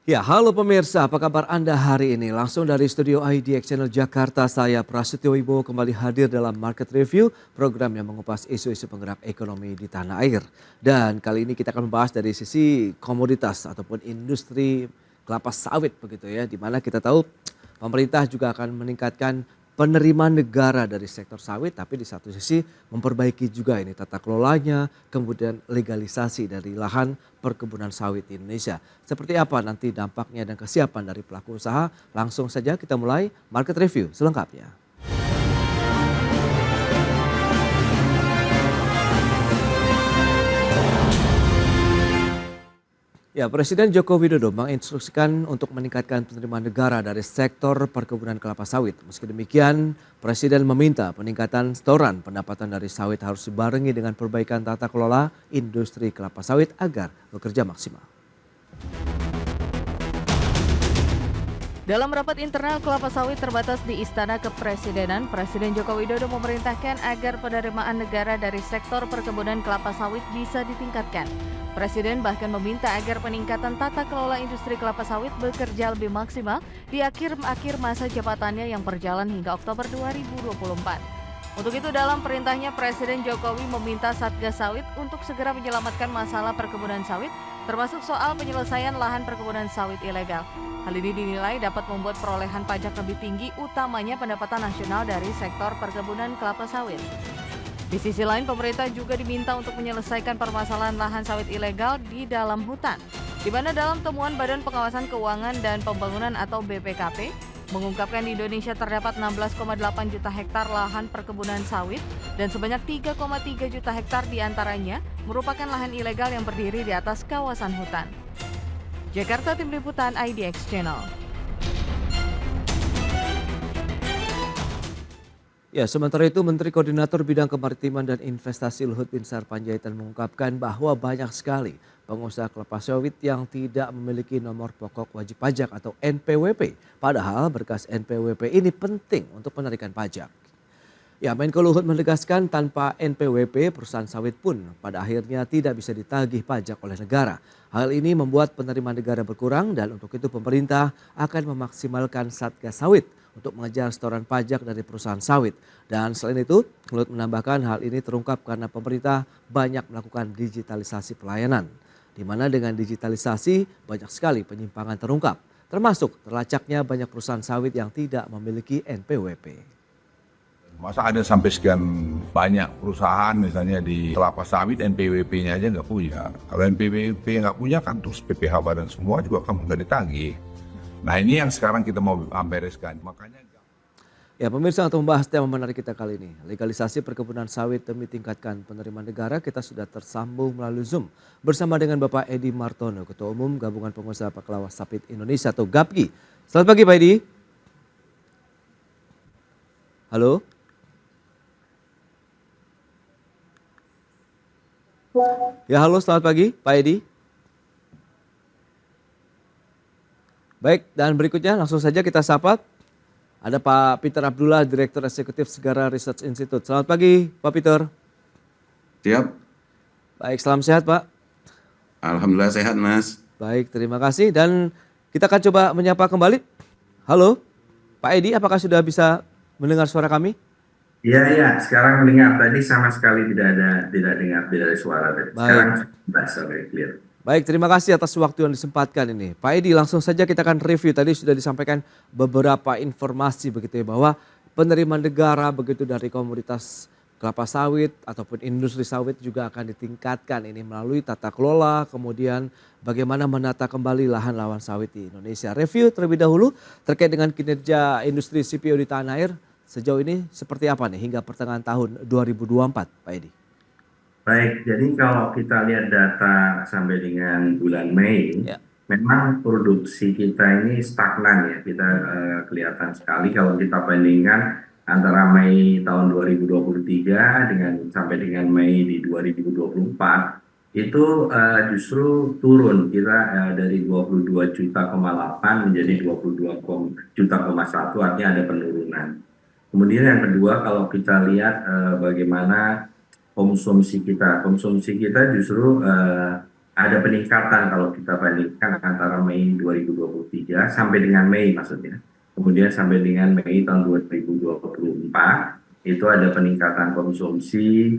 Ya, halo pemirsa, apa kabar Anda hari ini? Langsung dari studio IDX Channel Jakarta, saya Prasetyo Wibowo kembali hadir dalam Market Review, program yang mengupas isu-isu penggerak ekonomi di tanah air. Dan kali ini kita akan membahas dari sisi komoditas ataupun industri kelapa sawit begitu ya, di mana kita tahu pemerintah juga akan meningkatkan penerimaan negara dari sektor sawit, tapi di satu sisi memperbaiki juga ini tata kelolanya, kemudian legalisasi dari lahan perkebunan sawit di Indonesia. Seperti apa nanti dampaknya dan kesiapan dari pelaku usaha? Langsung saja kita mulai market review selengkapnya. Ya, Presiden Joko Widodo menginstruksikan untuk meningkatkan penerimaan negara dari sektor perkebunan kelapa sawit. Meski demikian, Presiden meminta peningkatan setoran pendapatan dari sawit harus dibarengi dengan perbaikan tata kelola industri kelapa sawit agar bekerja maksimal. Dalam rapat internal kelapa sawit terbatas di Istana Kepresidenan, Presiden Joko Widodo memerintahkan agar penerimaan negara dari sektor perkebunan kelapa sawit bisa ditingkatkan. Presiden bahkan meminta agar peningkatan tata kelola industri kelapa sawit bekerja lebih maksimal di akhir masa jabatannya yang berjalan hingga Oktober 2024. Untuk itu dalam perintahnya Presiden Jokowi meminta Satgas Sawit untuk segera menyelamatkan masalah perkebunan sawit, termasuk soal penyelesaian lahan perkebunan sawit ilegal. Hal ini dinilai dapat membuat perolehan pajak lebih tinggi, utamanya pendapatan nasional dari sektor perkebunan kelapa sawit. Di sisi lain, pemerintah juga diminta untuk menyelesaikan permasalahan lahan sawit ilegal di dalam hutan, di mana dalam temuan Badan Pengawasan Keuangan dan Pembangunan atau BPKP, mengungkapkan di Indonesia terdapat 16,8 juta hektar lahan perkebunan sawit dan sebanyak 3,3 juta hektar diantaranya merupakan lahan ilegal yang berdiri di atas kawasan hutan. Jakarta, Tim Liputan IDX Channel. Ya, sementara itu Menteri Koordinator Bidang Kemaritiman dan Investasi Luhut Binsar Panjaitan mengungkapkan bahwa banyak sekali pengusaha kelapa sawit yang tidak memiliki nomor pokok wajib pajak atau NPWP. Padahal berkas NPWP ini penting untuk penarikan pajak. Ya, Menko Luhut menegaskan tanpa NPWP perusahaan sawit pun pada akhirnya tidak bisa ditagih pajak oleh negara. Hal ini membuat penerimaan negara berkurang dan untuk itu pemerintah akan memaksimalkan Satgas Sawit untuk mengejar setoran pajak dari perusahaan sawit. Dan selain itu, Luhut menambahkan hal ini terungkap karena pemerintah banyak melakukan digitalisasi pelayanan. Di mana dengan digitalisasi banyak sekali penyimpangan terungkap, termasuk terlacaknya banyak perusahaan sawit yang tidak memiliki NPWP. Masa ada sampai sekian banyak perusahaan misalnya di kelapa sawit NPWP-nya aja nggak punya. Kalau NPWP nggak punya kan terus PPh badan semua juga kan nggak ditagih. Nah ini yang sekarang kita mau bereskan. Makanya. Ya pemirsa, untuk membahas tema menarik kita kali ini, legalisasi perkebunan sawit demi tingkatkan penerimaan negara, kita sudah tersambung melalui Zoom bersama dengan Bapak Edi Martono, Ketua Umum Gabungan Pengusaha Kelapa Sawit Indonesia atau GAPKI. Selamat pagi Pak Edi. Halo. Ya halo, selamat pagi Pak Edi. Baik, dan berikutnya langsung saja kita sapa. Ada Pak Peter Abdullah, Direktur Eksekutif Segara Research Institute. Selamat pagi Pak Peter. Siap. Baik, salam sehat Pak. Alhamdulillah sehat Mas. Baik, terima kasih. Dan kita akan coba menyapa kembali. Halo Pak Edi, apakah sudah bisa mendengar suara kami? Iya, sekarang mendengar. Tadi sama sekali tidak dengar, tidak ada suara. Sekarang sudah clear. Baik, terima kasih atas waktu yang disempatkan ini. Pak Edi, langsung saja kita akan review. Tadi sudah disampaikan beberapa informasi begitu ya, bahwa penerimaan negara begitu dari komoditas kelapa sawit ataupun industri sawit juga akan ditingkatkan ini melalui tata kelola, kemudian bagaimana menata kembali lahan-lahan sawit di Indonesia. Review terlebih dahulu terkait dengan kinerja industri CPO di tanah air sejauh ini seperti apa nih hingga pertengahan tahun 2024, Pak Edi? Baik, jadi kalau kita lihat data sampai dengan bulan Mei, memang produksi kita ini stagnan ya. Kita kelihatan sekali kalau kita bandingkan antara Mei tahun 2023 sampai dengan Mei di 2024 itu justru turun. Kita dari 22,8 juta menjadi 22,1 juta, artinya ada penurunan. Kemudian yang kedua, kalau kita lihat bagaimana konsumsi kita justru ada peningkatan kalau kita bandingkan antara Mei 2023 sampai dengan Mei maksudnya. Kemudian sampai dengan Mei tahun 2024 itu ada peningkatan konsumsi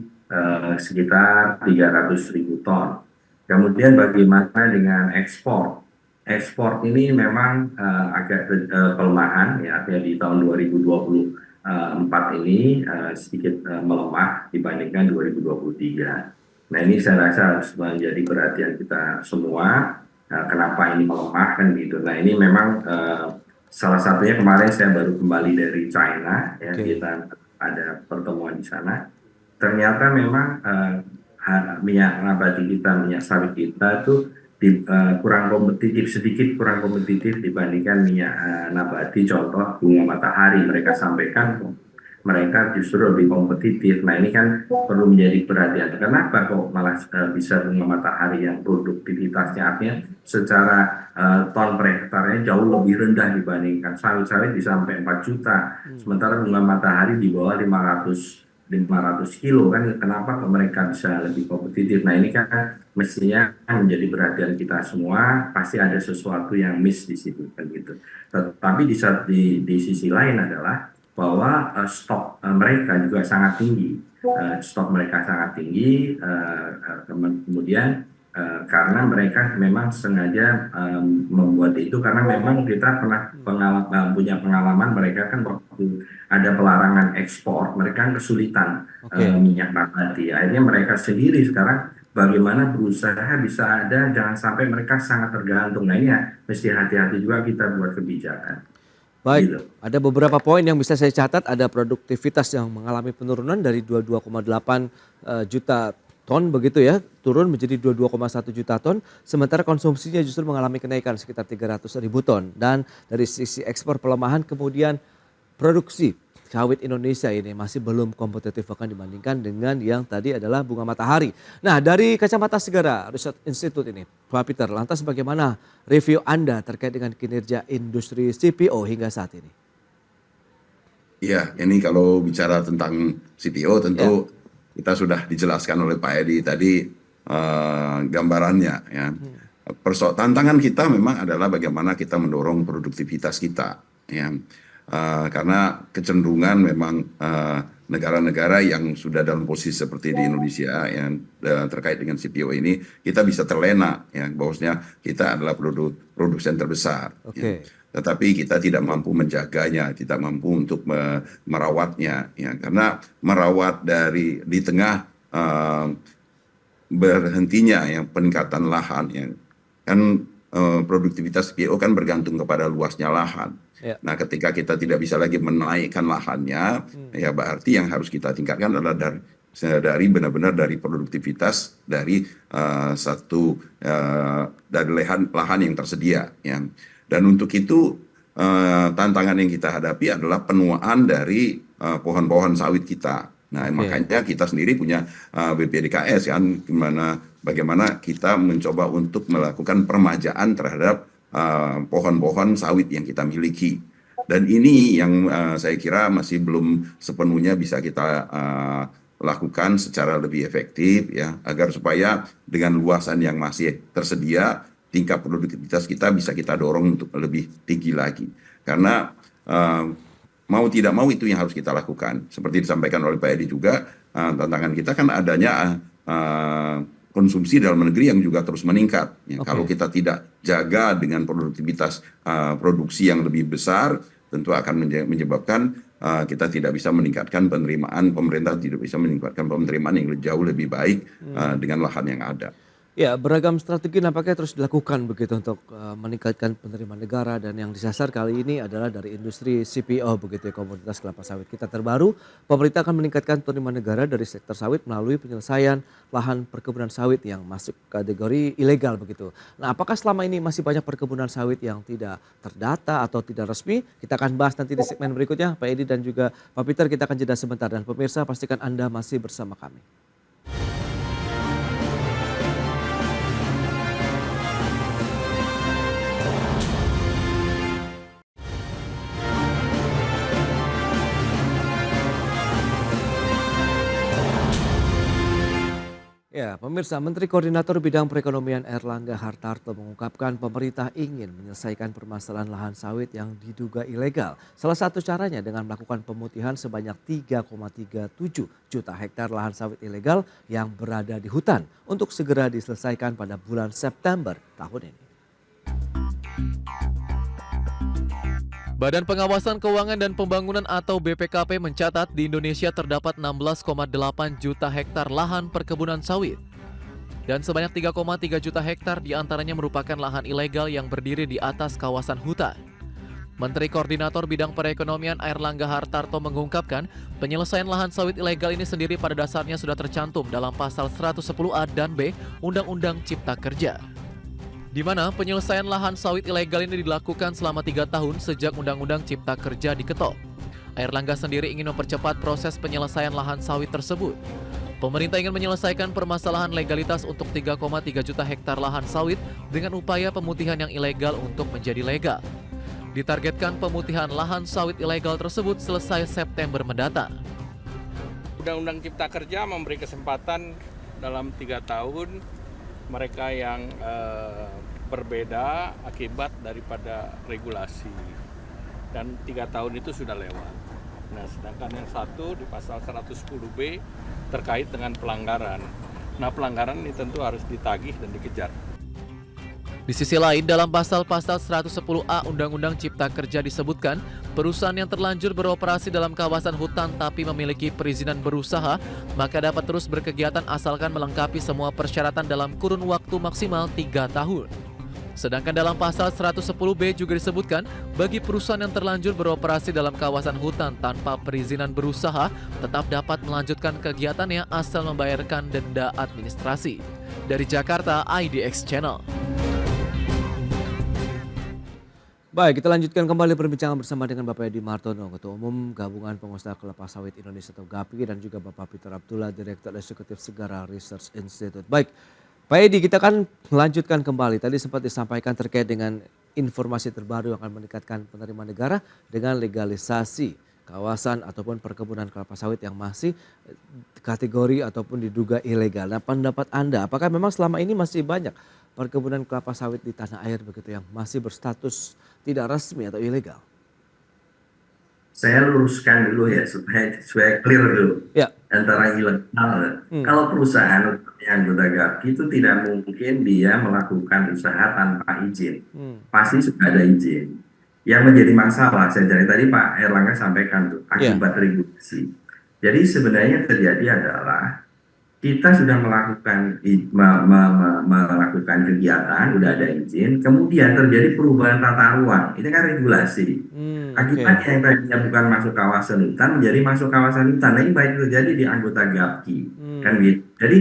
sekitar 300.000 ton. Kemudian bagaimana dengan ekspor? Ekspor ini memang agak pelemahan, ya, artinya di tahun 2024 ini sedikit melemah dibandingkan 2023. Nah, ini saya rasa harus menjadi perhatian kita semua. Kenapa ini melemah kan gitu. Nah, ini memang salah satunya kemarin saya baru kembali dari China, ya, kita ada pertemuan di sana. Ternyata memang minyak nabati kita, minyak sawit kita itu kurang kompetitif, sedikit kurang kompetitif dibandingkan minyak nabati, contoh bunga matahari. Mereka sampaikan mereka justru lebih kompetitif. Nah, ini kan perlu menjadi perhatian. Kenapa kok malah bisa bunga matahari yang produktivitasnya artinya secara ton per hektarnya jauh lebih rendah dibandingkan sawit-sawit bisa sampai 4 juta. Sementara bunga matahari di bawah 500 kilo kan, kenapa mereka bisa lebih kompetitif? Nah, ini kan mestinya menjadi perhatian kita semua, pasti ada sesuatu yang miss di situ kan gitu. Tetapi di sisi lain adalah bahwa stok mereka juga sangat tinggi, stok mereka sangat tinggi, kemudian karena mereka memang sengaja membuat itu karena memang kita pernah punya pengalaman mereka kan waktu ada pelarangan ekspor mereka kan kesulitan minyak nabati, akhirnya mereka sendiri sekarang bagaimana berusaha bisa ada, jangan sampai mereka sangat tergantung. Nah, ini ya mesti hati-hati juga kita buat kebijakan. Baik, Gitu. ada beberapa poin yang bisa saya catat. Ada produktivitas yang mengalami penurunan dari 22,8 juta ton begitu ya, turun menjadi 22,1 juta ton. Sementara konsumsinya justru mengalami kenaikan sekitar 300.000 ton. Dan dari sisi ekspor pelemahan, kemudian produksi sawit Indonesia ini masih belum kompetitif bahkan dibandingkan dengan yang tadi adalah bunga matahari. Nah, dari kacamata Segara Research Institute ini, Pak Peter, lantas bagaimana review Anda terkait dengan kinerja industri CPO hingga saat ini? Ya, ini kalau bicara tentang CPO tentu kita sudah dijelaskan oleh Pak Edi tadi gambarannya ya. Tantangan kita memang adalah bagaimana kita mendorong produktivitas kita ya. Karena kecenderungan memang negara-negara yang sudah dalam posisi seperti di Indonesia yang terkait dengan CPO ini kita bisa terlena ya, bahwasanya kita adalah produsen terbesar. Ya. Tetapi kita tidak mampu menjaganya, tidak mampu untuk merawatnya ya, karena merawat di tengah berhentinya yang peningkatan lahan ya, kan produktivitas CPO kan bergantung kepada luasnya lahan. Nah, ketika kita tidak bisa lagi menaikkan lahannya, ya berarti yang harus kita tingkatkan adalah dari benar-benar dari produktivitas dari dari lahan yang tersedia. Ya. Dan untuk itu tantangan yang kita hadapi adalah penuaan dari pohon-pohon sawit kita. Nah, makanya kita sendiri punya BPDKS kan, bagaimana kita mencoba untuk melakukan permajaan terhadap pohon-pohon sawit yang kita miliki. Dan ini yang saya kira masih belum sepenuhnya bisa kita lakukan secara lebih efektif ya, agar supaya dengan luasan yang masih tersedia tingkat produktivitas kita bisa kita dorong untuk lebih tinggi lagi. Karena mau tidak mau itu yang harus kita lakukan. Seperti disampaikan oleh Pak Edi juga, tantangan kita kan adanya konsumsi dalam negeri yang juga terus meningkat. Ya, kalau kita tidak jaga dengan produktivitas produksi yang lebih besar, tentu akan menyebabkan kita tidak bisa meningkatkan penerimaan, pemerintah tidak bisa meningkatkan penerimaan yang jauh lebih baik dengan lahan yang ada. Ya, beragam strategi nampaknya terus dilakukan begitu untuk meningkatkan penerimaan negara, dan yang disasar kali ini adalah dari industri CPO begitu ya, komoditas kelapa sawit kita terbaru. Pemerintah akan meningkatkan penerimaan negara dari sektor sawit melalui penyelesaian lahan perkebunan sawit yang masuk kategori ilegal begitu. Nah, apakah selama ini masih banyak perkebunan sawit yang tidak terdata atau tidak resmi? Kita akan bahas nanti di segmen berikutnya. Pak Edi dan juga Pak Peter, kita akan jeda sebentar, dan pemirsa pastikan Anda masih bersama kami. Ya, pemirsa, Menteri Koordinator Bidang Perekonomian Airlangga Hartarto mengungkapkan pemerintah ingin menyelesaikan permasalahan lahan sawit yang diduga ilegal. Salah satu caranya dengan melakukan pemutihan sebanyak 3,37 juta hektar lahan sawit ilegal yang berada di hutan untuk segera diselesaikan pada bulan September tahun ini. Badan Pengawasan Keuangan dan Pembangunan atau BPKP mencatat di Indonesia terdapat 16,8 juta hektar lahan perkebunan sawit. Dan sebanyak 3,3 juta hektar diantaranya merupakan lahan ilegal yang berdiri di atas kawasan hutan. Menteri Koordinator Bidang Perekonomian Airlangga Hartarto mengungkapkan penyelesaian lahan sawit ilegal ini sendiri pada dasarnya sudah tercantum dalam pasal 110A dan B Undang-Undang Cipta Kerja, di mana penyelesaian lahan sawit ilegal ini dilakukan selama 3 tahun sejak Undang-Undang Cipta Kerja diketok. Airlangga sendiri ingin mempercepat proses penyelesaian lahan sawit tersebut. Pemerintah ingin menyelesaikan permasalahan legalitas untuk 3,3 juta hektar lahan sawit dengan upaya pemutihan yang ilegal untuk menjadi legal. Ditargetkan pemutihan lahan sawit ilegal tersebut selesai September mendatang. Undang-Undang Cipta Kerja memberi kesempatan dalam 3 tahun mereka yang berbeda akibat daripada regulasi, dan 3 tahun itu sudah lewat. Nah, sedangkan yang satu di pasal 110B terkait dengan pelanggaran. Nah, pelanggaran ini tentu harus ditagih dan dikejar. Di sisi lain, dalam pasal-pasal 110A Undang-Undang Cipta Kerja disebutkan, perusahaan yang terlanjur beroperasi dalam kawasan hutan tapi memiliki perizinan berusaha, maka dapat terus berkegiatan asalkan melengkapi semua persyaratan dalam kurun waktu maksimal 3 tahun. Sedangkan dalam pasal 110B juga disebutkan, bagi perusahaan yang terlanjur beroperasi dalam kawasan hutan tanpa perizinan berusaha, tetap dapat melanjutkan kegiatannya asal membayarkan denda administrasi. Dari Jakarta, IDX Channel. Baik, kita lanjutkan kembali perbincangan bersama dengan Bapak Edi Martono, Ketua Umum Gabungan Pengusaha Kelapa Sawit Indonesia atau GAPI, dan juga Bapak Peter Abdullah, Direktur Eksekutif Segara Research Institute. Baik, Pak Edi, kita akan melanjutkan kembali. Tadi sempat disampaikan terkait dengan informasi terbaru yang akan meningkatkan penerimaan negara dengan legalisasi kawasan ataupun perkebunan kelapa sawit yang masih kategori ataupun diduga ilegal. Nah, pendapat Anda, apakah memang selama ini masih banyak perkebunan kelapa sawit di tanah air begitu yang masih berstatus tidak resmi atau ilegal? Saya luruskan dulu ya supaya clear dulu. Ya. Antara ilegal. Kalau perusahaan anggota GAPI itu tidak mungkin dia melakukan usaha tanpa izin. Pasti sudah ada izin. Yang menjadi masalah, saya dari tadi Pak Airlangga sampaikan tuh, akibat regulasi. Jadi sebenarnya terjadi adalah kita sudah melakukan kegiatan, udah ada izin, kemudian terjadi perubahan tata ruang. Ini kan regulasi. Akibatnya yang tadinya bukan masuk kawasan hutan menjadi masuk kawasan hutan. Nah, ini baik terjadi di anggota GAPI. Kan gitu. Jadi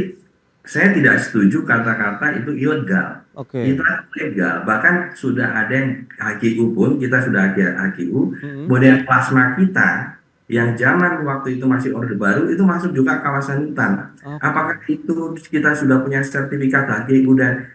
saya tidak setuju kata-kata itu ilegal. Itu legal. Bahkan sudah ada yang HGU pun, kita sudah ada HGU, model plasma kita yang zaman waktu itu masih Orde Baru itu masuk juga kawasan hutan. Apakah itu kita sudah punya sertifikat HGU dan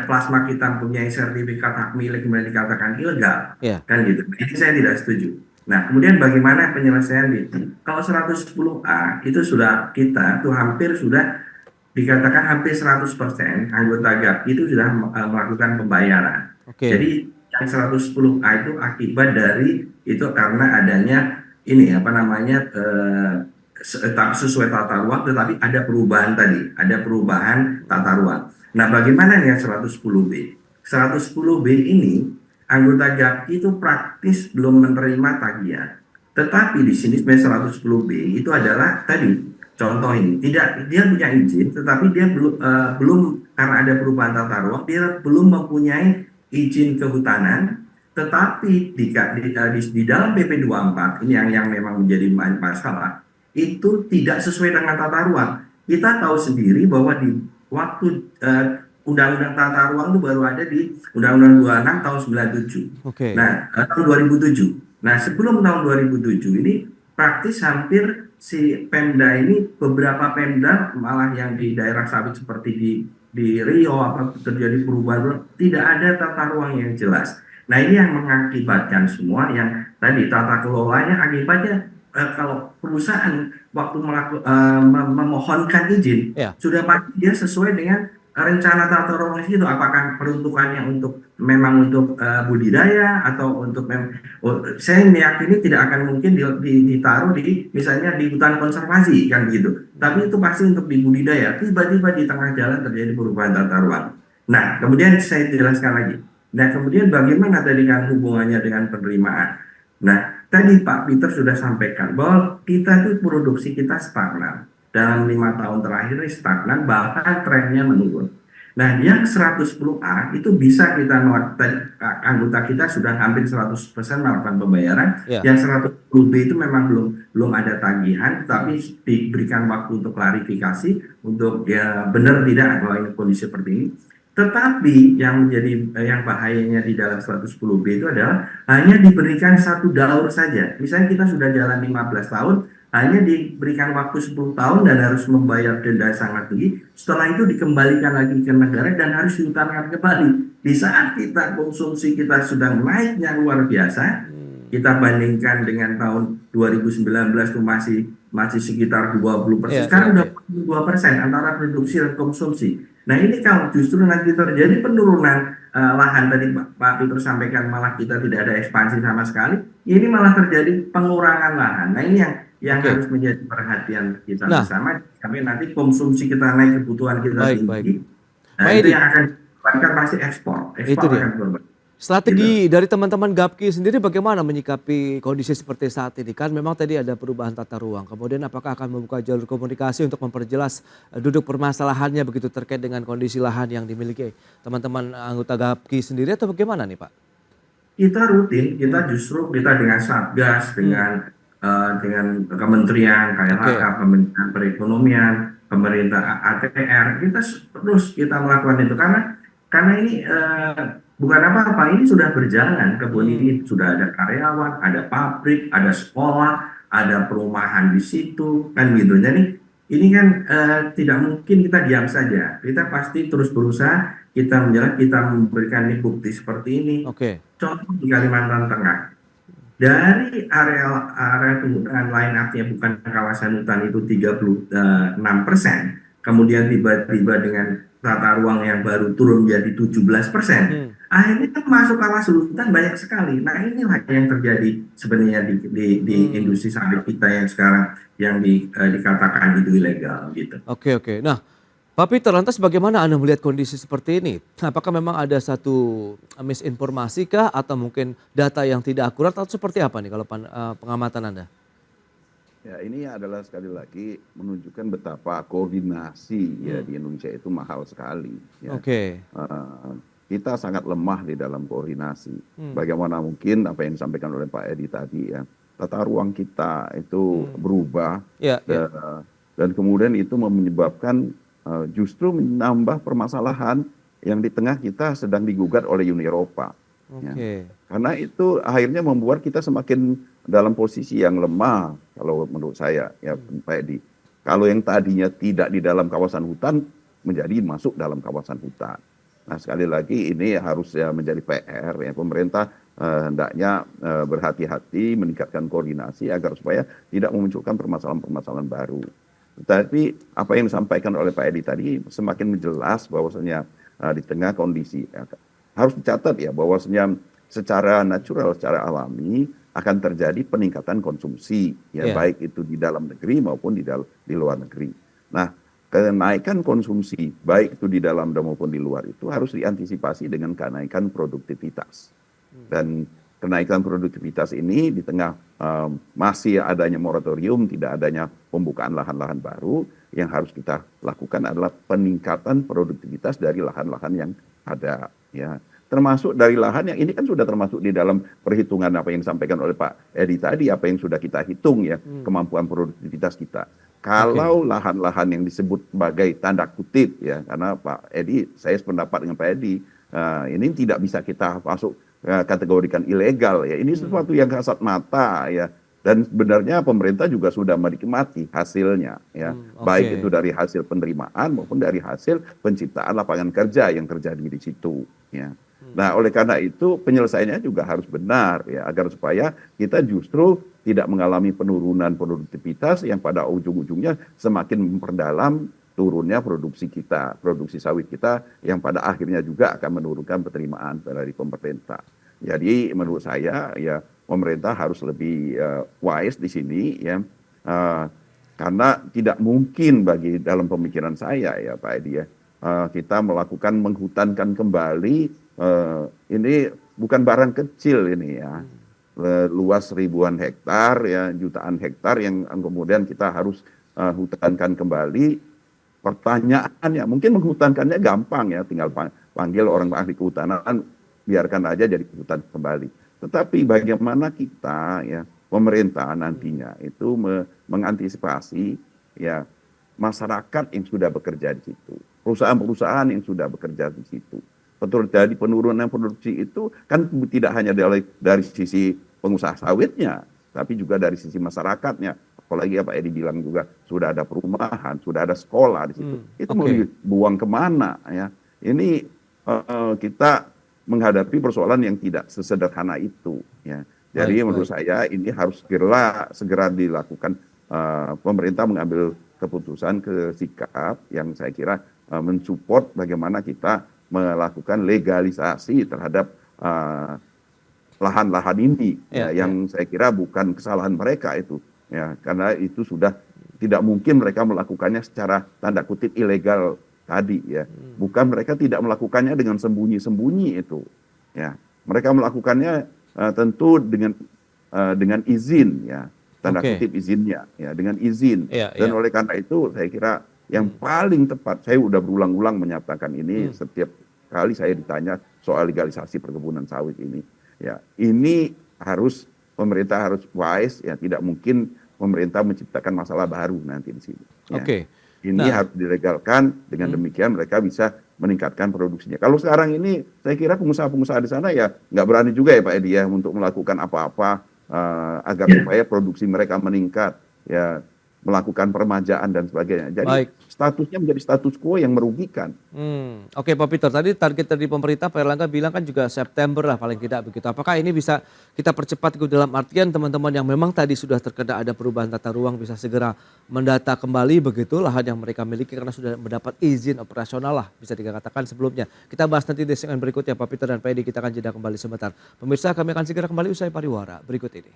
plasma kita punya sertifikat hak milik kemudian dikatakan ilegal? Kan gitu. Ini saya tidak setuju. Nah, kemudian bagaimana penyelesaian itu? Kalau 110A itu sudah kita tuh hampir sudah dikatakan hampir 100% anggota GAPI itu sudah melakukan pembayaran. Jadi yang 110A itu akibat dari itu karena adanya ini sesuai tata ruang, tetapi ada perubahan tadi, ada perubahan tata ruang. Nah, bagaimana dengan 110B? 110B ini anggota GAPI itu praktis belum menerima tagihan. Tetapi di sini sebenarnya 110B itu adalah tadi contoh ini, tidak dia punya izin, tetapi dia belum karena ada perubahan tata ruang, dia belum mempunyai izin kehutanan, tetapi di dalam PP 24 ini yang memang menjadi masalah, itu tidak sesuai dengan tata ruang. Kita tahu sendiri bahwa di waktu Undang-Undang Tata Ruang itu baru ada di Undang-Undang 26 tahun 97. Nah, tahun 2007. Nah, sebelum tahun 2007 ini praktis hampir si Pemda ini, beberapa Pemda malah yang di daerah sawit seperti di Riau apa terjadi perubahan, tidak ada tata ruang yang jelas. Nah, ini yang mengakibatkan semua yang tadi tata kelolanya akibatnya kalau perusahaan waktu memohonkan izin Ya. sudah pasti dia sesuai dengan rencana tata ruang itu, apakah peruntukannya memang untuk budidaya atau saya meyakini tidak akan mungkin ditaruh misalnya di hutan konservasi kan gitu, tapi itu pasti untuk di budidaya. Tiba-tiba di tengah jalan terjadi perubahan tata ruang. Nah, kemudian saya jelaskan lagi. Nah, kemudian bagaimana tadi kan hubungannya dengan penerimaan? Nah, tadi Pak Peter sudah sampaikan bahwa kita tuh produksi kita stagnan. Dalam 5 tahun terakhir ini stagnan, bahkan trennya menurun. Nah, yang 110A itu bisa anggota kita sudah hampir 100% melakukan pembayaran. Ya. Yang 110B itu memang belum ada tagihan, tapi diberikan waktu untuk klarifikasi untuk ya benar tidak kalau ini kondisi seperti ini. Tetapi yang bahayanya di dalam 110B itu adalah hanya diberikan satu daur saja. Misalnya kita sudah jalan 15 tahun, hanya diberikan waktu 10 tahun dan harus membayar denda sangat tinggi. Setelah itu dikembalikan lagi ke negara dan harus diutangkan kembali. Di saat konsumsi kita sudah naiknya luar biasa, kita bandingkan dengan tahun 2019 itu masih sekitar 20%. Sekarang udah 2% antara produksi dan konsumsi. Nah, ini kalau justru nanti terjadi penurunan lahan, tadi Pak Peter sampaikan malah kita tidak ada ekspansi sama sekali, ini malah terjadi pengurangan lahan. Nah, ini yang harus menjadi perhatian kita bersama, sampai nanti konsumsi kita naik, kebutuhan kita tinggi. Nah, itu yang akan dilakukan pasti ekspor akan berubah. Strategi dari teman-teman Gapki sendiri bagaimana menyikapi kondisi seperti saat ini? Kan memang tadi ada perubahan tata ruang. Kemudian apakah akan membuka jalur komunikasi untuk memperjelas duduk permasalahannya begitu terkait dengan kondisi lahan yang dimiliki teman-teman anggota Gapki sendiri atau bagaimana nih Pak? Kita rutin, kita dengan Satgas, dengan kementerian KLHK, Kementerian Perekonomian, pemerintah ATR, kita melakukan itu karena ini bukan apa-apa, ini sudah berjalan. Kebun ini sudah ada karyawan, ada pabrik, ada sekolah, ada perumahan di situ, kan gitu. Jadi ini kan tidak mungkin kita diam saja. Kita pasti terus berusaha, kita memberikan bukti seperti ini. Contoh di Kalimantan Tengah, dari area penggunaan lain, artinya bukan kawasan hutan itu 36%, kemudian tiba-tiba dengan tata ruang yang baru turun menjadi 17%. Akhirnya masuk kawasan hutan banyak sekali. Nah, inilah yang terjadi sebenarnya di industri sawit kita yang sekarang yang dikatakan itu ilegal gitu. Oke. Nah, Pak Peter, lantas bagaimana Anda melihat kondisi seperti ini? Apakah memang ada satu misinformasi kah atau mungkin data yang tidak akurat atau seperti apa nih kalau pengamatan Anda? Ya, ini adalah sekali lagi menunjukkan betapa koordinasi ya di Indonesia itu mahal sekali. Ya. Kita sangat lemah di dalam koordinasi. Bagaimana mungkin apa yang disampaikan oleh Pak Edi tadi ya, tata ruang kita itu berubah dan kemudian itu menyebabkan justru menambah permasalahan yang di tengah kita sedang digugat oleh Uni Eropa. Ya. Karena itu akhirnya membuat kita semakin dalam posisi yang lemah kalau menurut saya ya Pak Edi. Kalau yang tadinya tidak di dalam kawasan hutan menjadi masuk dalam kawasan hutan. Nah, sekali lagi ini harus menjadi PR ya, pemerintah hendaknya berhati-hati meningkatkan koordinasi agar supaya tidak memunculkan permasalahan-permasalahan baru. Tetapi apa yang disampaikan oleh Pak Edi tadi semakin menjelas bahwasanya di tengah kondisi harus dicatat ya bahwasanya secara natural, secara alami akan terjadi peningkatan konsumsi ya baik itu di dalam negeri maupun di luar negeri. Nah, kenaikan konsumsi baik itu di dalam maupun di luar itu harus diantisipasi dengan kenaikan produktivitas. Dan kenaikan produktivitas ini di tengah masih adanya moratorium, tidak adanya pembukaan lahan-lahan baru, yang harus kita lakukan adalah peningkatan produktivitas dari lahan-lahan yang ada ya. Termasuk dari lahan yang ini kan sudah termasuk di dalam perhitungan apa yang disampaikan oleh Pak Edi tadi, apa yang sudah kita hitung ya, kemampuan produktivitas kita. Kalau lahan-lahan yang disebut sebagai tanda kutip ya, karena Pak Edi, saya sependapat dengan Pak Edi, ini tidak bisa kita masuk kategorikan ilegal ya. Ini sesuatu yang kasat mata ya. Dan sebenarnya pemerintah juga sudah menikmati hasilnya ya. Baik itu dari hasil penerimaan maupun dari hasil penciptaan lapangan kerja yang terjadi di situ ya. Nah, oleh karena itu penyelesaiannya juga harus benar ya, agar supaya kita justru tidak mengalami penurunan produktivitas yang pada ujung-ujungnya semakin memperdalam turunnya produksi kita, produksi sawit kita yang pada akhirnya juga akan menurunkan penerimaan dari pemerintah. Jadi menurut saya ya pemerintah harus lebih wise di sini ya, karena tidak mungkin bagi dalam pemikiran saya ya Pak Edi ya, kita melakukan menghutankan kembali, ini bukan barang kecil ini ya, luas ribuan hektar ya, jutaan hektar yang kemudian kita harus hutankan kembali. Pertanyaannya, mungkin menghutankannya gampang ya, tinggal panggil orang ahli kehutanan, biarkan aja jadi hutan kembali. Tetapi bagaimana kita ya, pemerintah nantinya itu mengantisipasi ya masyarakat yang sudah bekerja di situ, perusahaan-perusahaan yang sudah bekerja di situ. Betul, jadi penurunan produksi itu kan tidak hanya dari sisi pengusaha sawitnya, tapi juga dari sisi masyarakatnya. Apalagi ya Pak Edi bilang juga sudah ada perumahan, sudah ada sekolah di situ. Itu mau dibuang kemana ya? Ini kita menghadapi persoalan yang tidak sesederhana itu ya. Jadi menurut saya ini harus segera dilakukan, pemerintah mengambil keputusan sikap yang saya kira mensupport bagaimana kita melakukan legalisasi terhadap lahan-lahan ini yang saya kira bukan kesalahan mereka itu. Ya, karena itu sudah tidak mungkin mereka melakukannya secara tanda kutip ilegal tadi ya. Bukan, mereka tidak melakukannya dengan sembunyi-sembunyi itu. Ya, mereka melakukannya tentu dengan izin ya, tanda kutip izinnya ya, dengan izin. Dan oleh karena itu saya kira yang paling tepat, saya sudah berulang-ulang menyatakan ini setiap kali saya ditanya soal legalisasi perkebunan sawit ini. Ya, ini pemerintah harus wise ya, tidak mungkin pemerintah menciptakan masalah baru nanti di sini. Ya. Ini harus dilegalkan, dengan demikian mereka bisa meningkatkan produksinya. Kalau sekarang ini saya kira pengusaha-pengusaha di sana ya nggak berani juga ya Pak Edi ya untuk melakukan apa-apa agar supaya produksi mereka meningkat, ya melakukan permajaan dan sebagainya. Jadi statusnya menjadi status quo yang merugikan. Oke Pak Peter, tadi target dari pemerintah Pak Erlangga bilang kan juga September lah paling tidak begitu. Apakah ini bisa kita percepat dalam artian teman-teman yang memang tadi sudah terkena ada perubahan tata ruang bisa segera mendata kembali begitu lahan yang mereka miliki karena sudah mendapat izin operasional lah bisa dikatakan sebelumnya. Kita bahas nanti di segmen berikutnya Pak Peter dan Pak Edi, kita akan jeda kembali sebentar. Pemirsa, kami akan segera kembali usai pariwara berikut ini.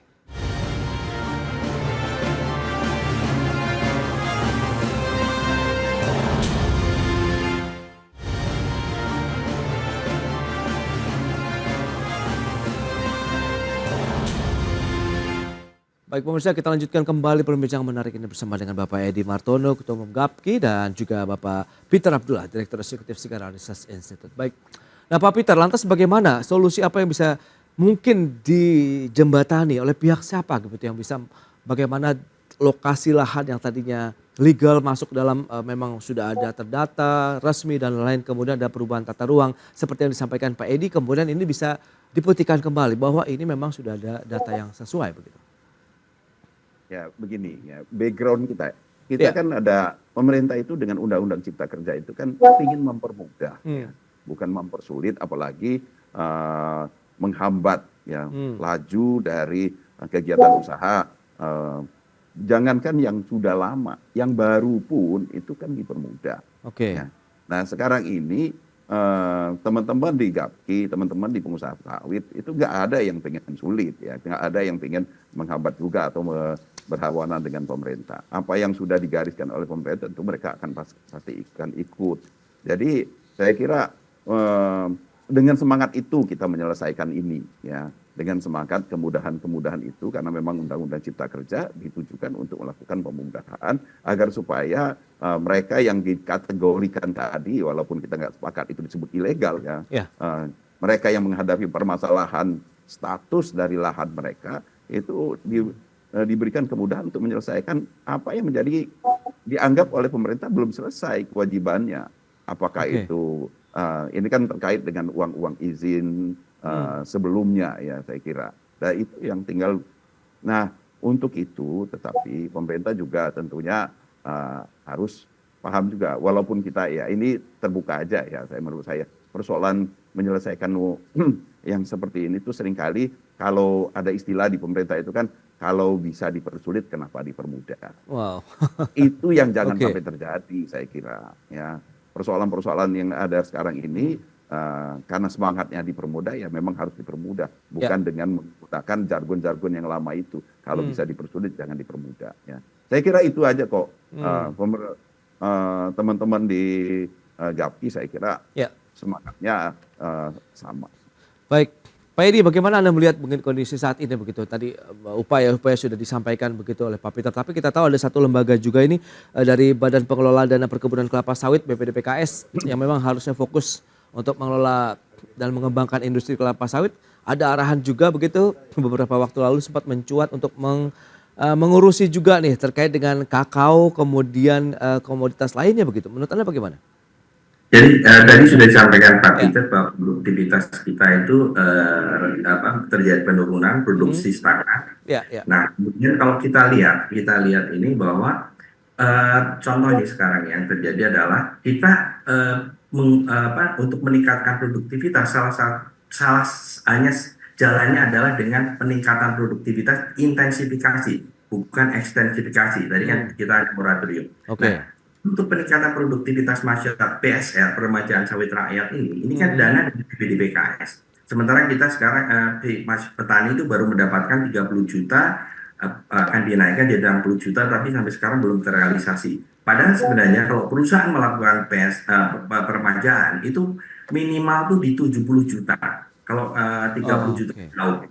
Baik pemirsa, kita lanjutkan kembali perbincangan menarik ini bersama dengan Bapak Edi Martono, Ketua Umum GAPKI, dan juga Bapak Peter Abdullah, Direktur Eksekutif Sigara Research Institute. Baik, nah Pak Peter, lantas bagaimana solusi apa yang bisa mungkin dijembatani oleh pihak siapa gitu yang bisa, bagaimana lokasi lahan yang tadinya legal masuk dalam memang sudah ada terdata resmi dan lain, kemudian ada perubahan tata ruang seperti yang disampaikan Pak Edi, kemudian ini bisa diputihkan kembali bahwa ini memang sudah ada data yang sesuai begitu. Ya begini ya, background kita kan ada, pemerintah itu dengan Undang-Undang Cipta Kerja itu kan ingin mempermudah, ya, bukan mempersulit, apalagi menghambat ya laju dari kegiatan usaha. Jangankan yang sudah lama, yang baru pun itu kan dipermudah. Ya. Nah sekarang ini teman-teman di GAPKI, teman-teman di pengusaha sawit itu nggak ada yang pengen sulit ya, nggak ada yang pengen menghambat juga atau berhawanan dengan pemerintah. Apa yang sudah digariskan oleh pemerintah tentu mereka akan pasti ikut. Jadi saya kira dengan semangat itu kita menyelesaikan ini ya, dengan semangat kemudahan-kemudahan itu, karena memang Undang-Undang Cipta Kerja ditujukan untuk melakukan pemudahan agar supaya mereka yang dikategorikan tadi, walaupun kita nggak sepakat itu disebut ilegal ya, mereka yang menghadapi permasalahan status dari lahan mereka itu diberikan kemudahan untuk menyelesaikan apa yang menjadi dianggap oleh pemerintah belum selesai kewajibannya. Apakah itu ini kan terkait dengan uang-uang izin sebelumnya ya saya kira. Dan itu yang tinggal. Nah untuk itu tetapi pemerintah juga tentunya harus paham juga, walaupun kita ya ini terbuka aja ya, menurut saya persoalan menyelesaikan yang seperti ini tuh seringkali kalau ada istilah di pemerintah itu kan, kalau bisa dipersulit kenapa dipermudah. Wow. Itu yang jangan Oke. sampai terjadi saya kira. Ya, persoalan-persoalan yang ada sekarang ini karena semangatnya dipermudah ya memang harus dipermudah, bukan dengan menggunakan jargon-jargon yang lama itu. Kalau bisa dipersulit jangan dipermudah. Ya, saya kira itu aja kok. Teman-teman di GAPI saya kira Ya. semangatnya sama. Baik, Pak Edi, bagaimana Anda melihat mungkin kondisi saat ini begitu? Tadi upaya-upaya sudah disampaikan begitu oleh Pak Peter, tapi kita tahu ada satu lembaga juga ini dari Badan Pengelola Dana Perkebunan Kelapa Sawit (BPDPKS) yang memang harusnya fokus untuk mengelola dan mengembangkan industri kelapa sawit. Ada arahan juga begitu beberapa waktu lalu sempat mencuat untuk mengurusi juga nih terkait dengan kakao kemudian komoditas lainnya begitu. Menurut Anda bagaimana? Jadi tadi sudah disampaikan Pak Peter bahwa produktivitas kita itu terjadi penurunan, produksi stagnan. Ya, ya. Nah, kemudian kalau kita lihat ini bahwa contohnya sekarang yang terjadi adalah kita untuk meningkatkan produktivitas salah hanya jalannya adalah dengan peningkatan produktivitas, intensifikasi, bukan ekstensifikasi. Tadi kan kita ada moratorium. Oke. Nah, untuk peningkatan produktivitas masyarakat PSR, Peremajaan Sawit Rakyat ini kan dana dari BPDPKS. Sementara kita sekarang petani itu baru mendapatkan 30 juta, akan dinaikkan jadi 60 juta, tapi sampai sekarang belum terrealisasi. Padahal sebenarnya kalau perusahaan melakukan peremajaan itu minimal tuh di 70 juta. Kalau 30 juta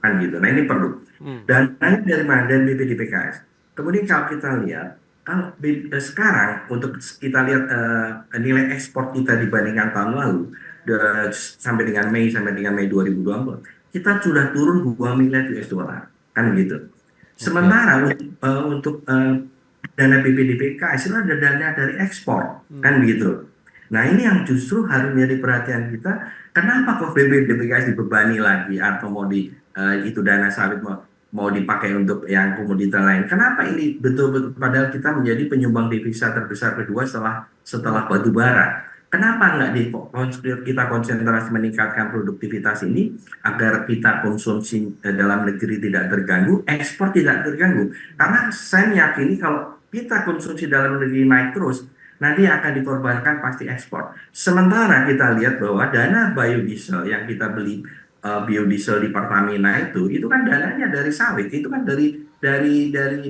kan gitu. Nah ini perlu. Dan dari mana? Dari BPDPKS. Kemudian kalau kita lihat, kalau sekarang untuk kita lihat nilai ekspor kita dibandingkan tahun lalu sampai dengan Mei 2020, kita sudah turun 2 miliar US dollar kan gitu. Sementara untuk dana BPDPKS itu ada dana dari ekspor kan gitu. Nah ini yang justru harus menjadi perhatian kita. Kenapa kok BPDPKS dibebani lagi atau mau itu dana sawit mau dipakai untuk yang komoditas lain? Kenapa ini betul-betul padahal kita menjadi penyumbang devisa terbesar kedua setelah batu bara? Kenapa nggak kita konsentrasi meningkatkan produktivitas ini agar kita konsumsi dalam negeri tidak terganggu, ekspor tidak terganggu? Karena saya meyakini kalau kita konsumsi dalam negeri naik terus, nanti akan dikorbankan pasti ekspor. Sementara kita lihat bahwa dana biodiesel yang kita beli biodiesel di Pertamina itu kan dananya dari sawit, itu kan dari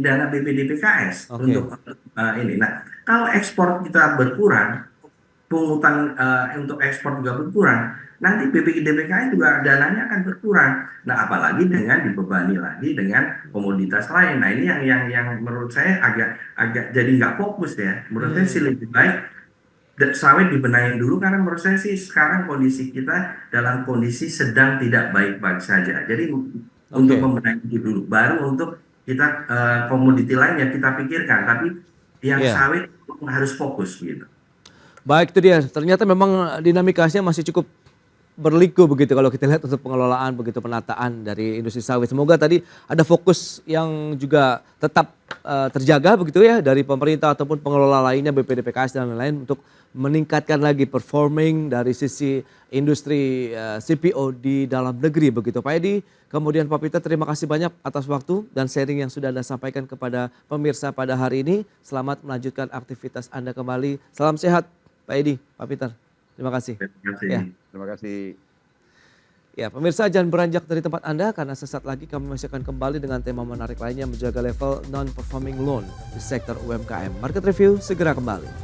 dana BPDPKS untuk ini. Nah, kalau ekspor kita berkurang, pungutan untuk ekspor juga berkurang, nanti BPDPKS juga dananya akan berkurang. Nah, apalagi dengan dibebani lagi dengan komoditas lain. Nah, ini yang menurut saya agak jadi nggak fokus ya. Menurut saya sih lebih baik sawit dibenahin dulu, karena menurut saya sih sekarang kondisi kita dalam kondisi sedang tidak baik-baik saja. Jadi untuk membenahi itu dulu, baru untuk kita komoditi lain yang kita pikirkan. Tapi yang sawit harus fokus gitu. Baik, itu dia. Ternyata memang dinamikasinya masih cukup berliku begitu kalau kita lihat untuk pengelolaan begitu penataan dari industri sawit. Semoga tadi ada fokus yang juga tetap terjaga begitu ya dari pemerintah ataupun pengelola lainnya, BPDPKS dan lain-lain, untuk meningkatkan lagi performing dari sisi industri CPO di dalam negeri begitu. Pak Edi, kemudian Pak Peter, terima kasih banyak atas waktu dan sharing yang sudah Anda sampaikan kepada pemirsa pada hari ini. Selamat melanjutkan aktivitas Anda kembali. Salam sehat Pak Edi, Pak Peter. Terima kasih. Terima kasih. Ya, pemirsa jangan beranjak dari tempat Anda karena sesaat lagi kami masih akan kembali dengan tema menarik lainnya menjaga level non-performing loan di sektor UMKM. Market Review segera kembali.